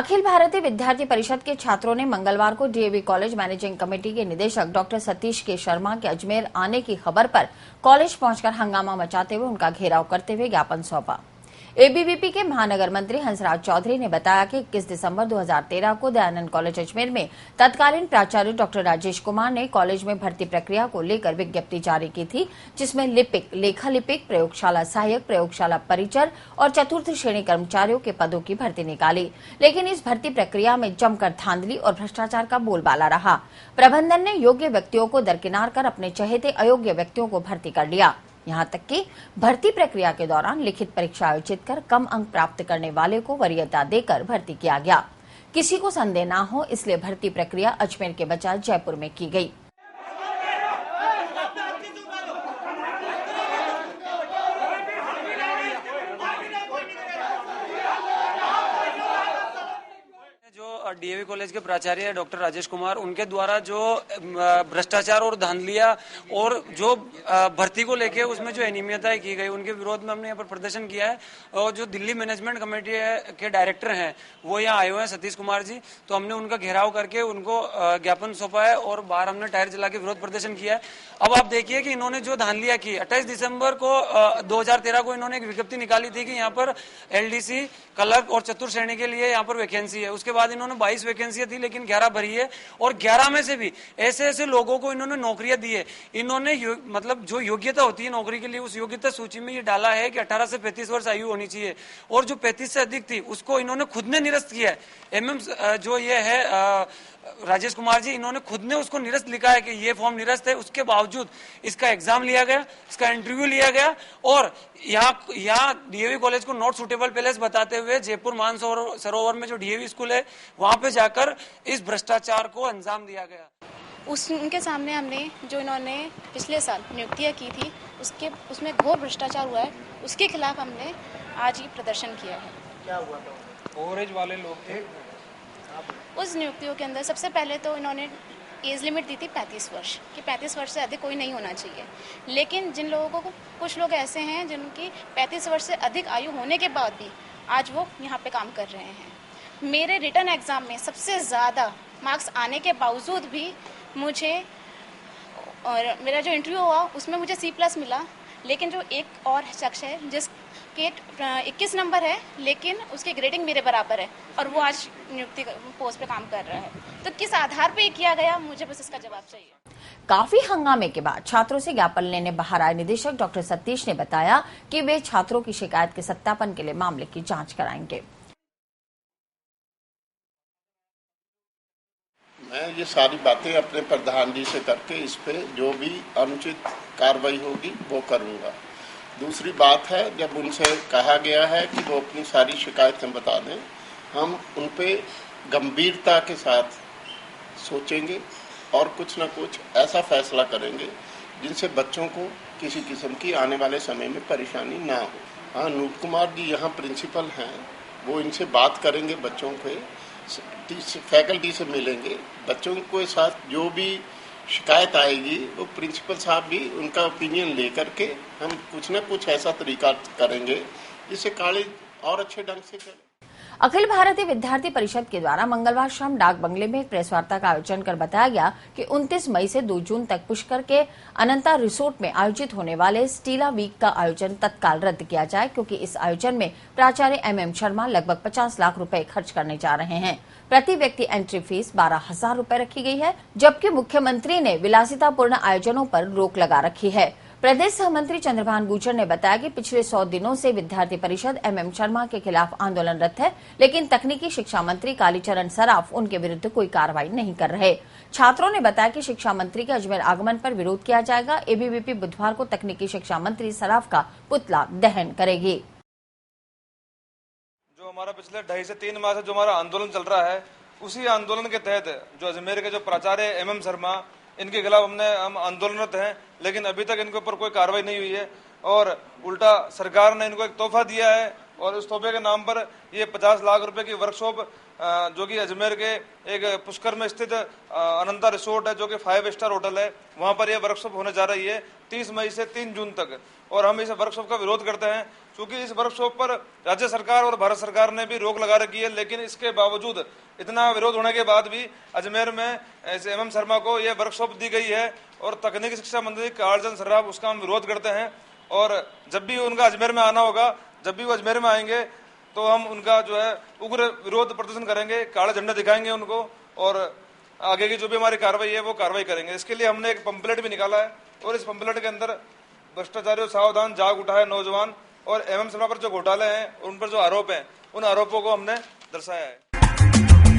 अखिल भारतीय विद्यार्थी परिषद के छात्रों ने मंगलवार को डीएवी कॉलेज मैनेजिंग कमेटी के निदेशक डॉक्टर सतीश के शर्मा के अजमेर आने की खबर पर कॉलेज पहुंचकर हंगामा मचाते हुए उनका घेराव करते हुए ज्ञापन सौंपा। एबीवीपी के महानगर मंत्री हंसराज चौधरी ने बताया कि 21 दिसंबर 2013 को दयानंद कॉलेज अजमेर में तत्कालीन प्राचार्य डॉक्टर राजेश कुमार ने कॉलेज में भर्ती प्रक्रिया को लेकर विज्ञप्ति जारी की थी, जिसमें लिपिक, लेखा लिपिक, प्रयोगशाला सहायक, प्रयोगशाला परिचर और चतुर्थ श्रेणी कर्मचारियों के पदों की भर्ती निकाली। लेकिन इस भर्ती प्रक्रिया में जमकर धांधली और भ्रष्टाचार का बोलबाला रहा। प्रबंधन ने योग्य व्यक्तियों को दरकिनार कर अपने चहेते अयोग्य व्यक्तियों को भर्ती कर लिया। यहां तक कि भर्ती प्रक्रिया के दौरान लिखित परीक्षा आयोजित कर कम अंक प्राप्त करने वाले को वरीयता देकर भर्ती किया गया। किसी को संदेह न हो, इसलिए भर्ती प्रक्रिया अजमेर के बजाय जयपुर में की गई। डीएवी कॉलेज के प्राचार्य डॉक्टर राजेश कुमार, उनके द्वारा जो भ्रष्टाचार और धांधलियां और जो भर्ती को लेके उसमें जो अनियमितताएं की गई, उनके विरोध में हमने यहाँ पर प्रदर्शन किया है। और जो दिल्ली मैनेजमेंट कमेटी के डायरेक्टर हैं वो यहाँ आए हुए हैं, सतीश कुमार जी, तो हमने उनका घेराव करके उनको ज्ञापन सौंपा है और बाहर हमने टायर जला के विरोध प्रदर्शन किया है। अब आप देखिए कि इन्होंने जो धांधलियां की, 28 दिसंबर को 2013 को इन्होंने एक विज्ञप्ति निकाली थी कि यहाँ पर एलडीसी, क्लर्क और चतुर्थ श्रेणी के लिए यहाँ पर वैकेंसी है। उसके बाद इन्होंने 22 वैकेंसियां थी, लेकिन 11 भरी है और 11 में से भी ऐसे ऐसे लोगों को इन्होंने नौकरियां दी है। इन्होंने मतलब जो योग्यता होती है नौकरी के लिए, उस योग्यता सूची में ये डाला है कि 18 से 35 वर्ष आयु होनी चाहिए, और जो 35 से अधिक थी उसको इन्होंने खुद ने निरस्त किया है। एमएम जो ये है राजेश कुमार जी, इन्होंने खुद ने उसको निरस्त लिखा है कि ये फॉर्म निरस्त है। उसके बावजूद इसका एग्जाम लिया गया, इसका इंटरव्यू लिया गया और यहाँ डीएवी कॉलेज को नॉट सुटेबल पैलेस बताते हुए जयपुर मानसरोवर में जो डीएवी स्कूल है वहां पे जाकर इस भ्रष्टाचार को अंजाम दिया गया। उनके सामने हमने जो इन्होंने पिछले साल नियुक्तियां की थी उसमें घोर भ्रष्टाचार हुआ है, उसके खिलाफ हमने आज ही प्रदर्शन किया है। क्या हुआ था? ओवरेज वाले लोग थे। उस नियुक्तियों के अंदर सबसे पहले तो इन्होंने एज लिमिट दी थी 35 वर्ष कि 35 वर्ष से अधिक कोई नहीं होना चाहिए। लेकिन जिन लोगों को, कुछ लोग ऐसे हैं जिनकी 35 वर्ष से अधिक आयु होने के बाद भी आज वो यहाँ पे काम कर रहे हैं। मेरे रिटन एग्जाम में सबसे ज़्यादा मार्क्स आने के बावजूद भी मुझे, और मेरा जो इंटरव्यू हुआ उसमें मुझे C+ मिला। लेकिन जो एक और शख्स है जिसके 21 नंबर है लेकिन उसकी ग्रेडिंग मेरे बराबर है और वो आज नियुक्ति पोस्ट पे काम कर रहा है, तो किस आधार पे किया गया, मुझे बस इसका जवाब चाहिए। काफी हंगामे के बाद छात्रों से ज्ञापन लेने बाहर आए निदेशक डॉक्टर सतीश ने बताया कि वे छात्रों की शिकायत के सत्यापन के लिए मामले की जांच कराएंगे। मैं ये सारी बातें अपने प्रधान जी से करके इस पे जो भी अनुचित कार्रवाई होगी वो करूँगा। दूसरी बात है, जब उनसे कहा गया है कि वो अपनी सारी शिकायतें बता दें, हम उन पे गंभीरता के साथ सोचेंगे और कुछ न कुछ ऐसा फैसला करेंगे जिनसे बच्चों को किसी किस्म की आने वाले समय में परेशानी ना हो। हाँ, अनूप कुमार जी यहाँ प्रिंसिपल हैं, वो इनसे बात करेंगे, बच्चों के फैकल्टी से मिलेंगे, बच्चों के साथ जो भी शिकायत आएगी वो प्रिंसिपल साहब भी उनका ओपिनियन लेकर के हम कुछ न कुछ ऐसा तरीका करेंगे जिससे कॉलेज और अच्छे ढंग से चले। अखिल भारतीय विद्यार्थी परिषद के द्वारा मंगलवार शाम डाक बंगले में एक प्रेस वार्ता का आयोजन कर बताया गया कि 29 मई से 2 जून तक पुष्कर के अनंता रिसोर्ट में आयोजित होने वाले स्टीला वीक का आयोजन तत्काल रद्द किया जाए, क्योंकि इस आयोजन में प्राचार्य MM शर्मा लगभग 50 लाख रुपए खर्च करने जा रहे हैं। प्रति व्यक्ति एंट्री फीस 12,000 रुपए रखी गई है, जबकि मुख्यमंत्री ने विलासितापूर्ण आयोजनों पर रोक लगा रखी है। प्रदेश सहमंत्री चंद्रभान गुर्जर ने बताया कि पिछले 100 दिनों से विद्यार्थी परिषद MM शर्मा के खिलाफ आंदोलनरत है, लेकिन तकनीकी शिक्षा मंत्री कालीचरण सराफ उनके विरुद्ध कोई कार्रवाई नहीं कर रहे। छात्रों ने बताया कि शिक्षा मंत्री के अजमेर आगमन पर विरोध किया जाएगा। एबीवीपी बुधवार को तकनीकी शिक्षा मंत्री सराफ का पुतला दहन करेगी। जो हमारा पिछले 2.5 से 3 माह से जो हमारा आंदोलन चल रहा है, उसी आंदोलन के तहत जो अजमेर के जो प्राचार्य MM शर्मा, इनके खिलाफ हम आंदोलनरत हैं, लेकिन अभी तक इनके ऊपर कोई कार्रवाई नहीं हुई है और उल्टा सरकार ने इनको एक तोहफा दिया है और उस तोहफे के नाम पर ये 50 लाख रुपए की वर्कशॉप जो कि अजमेर के एक पुष्कर में स्थित अनंता रिसोर्ट है, जो कि 5 स्टार होटल है, वहां पर यह वर्कशॉप होने जा रही है 30 मई से 3 जून तक। और हम इस वर्कशॉप का विरोध करते हैं क्योंकि इस वर्कशॉप पर राज्य सरकार और भारत सरकार ने भी रोक लगा रखी है, लेकिन इसके बावजूद, इतना विरोध होने के बाद भी अजमेर में एम शर्मा को यह वर्कशॉप दी गई है। और तकनीकी शिक्षा मंत्री कालचंद सर्राफ, उसका हम विरोध करते हैं। और जब भी उनका अजमेर में आना होगा, जब भी वो अजमेर में आएंगे, तो हम उनका जो है उग्र विरोध प्रदर्शन करेंगे, काला झंडा दिखाएंगे उनको, और आगे की जो भी हमारी कार्रवाई है वो कार्रवाई करेंगे। इसके लिए हमने एक पंपलेट भी निकाला है, और इस पंपलेट के अंदर भ्रष्टाचारियों सावधान, जाग उठा है नौजवान, और एम शर्मा पर जो घोटाले हैं, उन पर जो आरोप हैं, उन आरोपों को हमने दर्शाया है।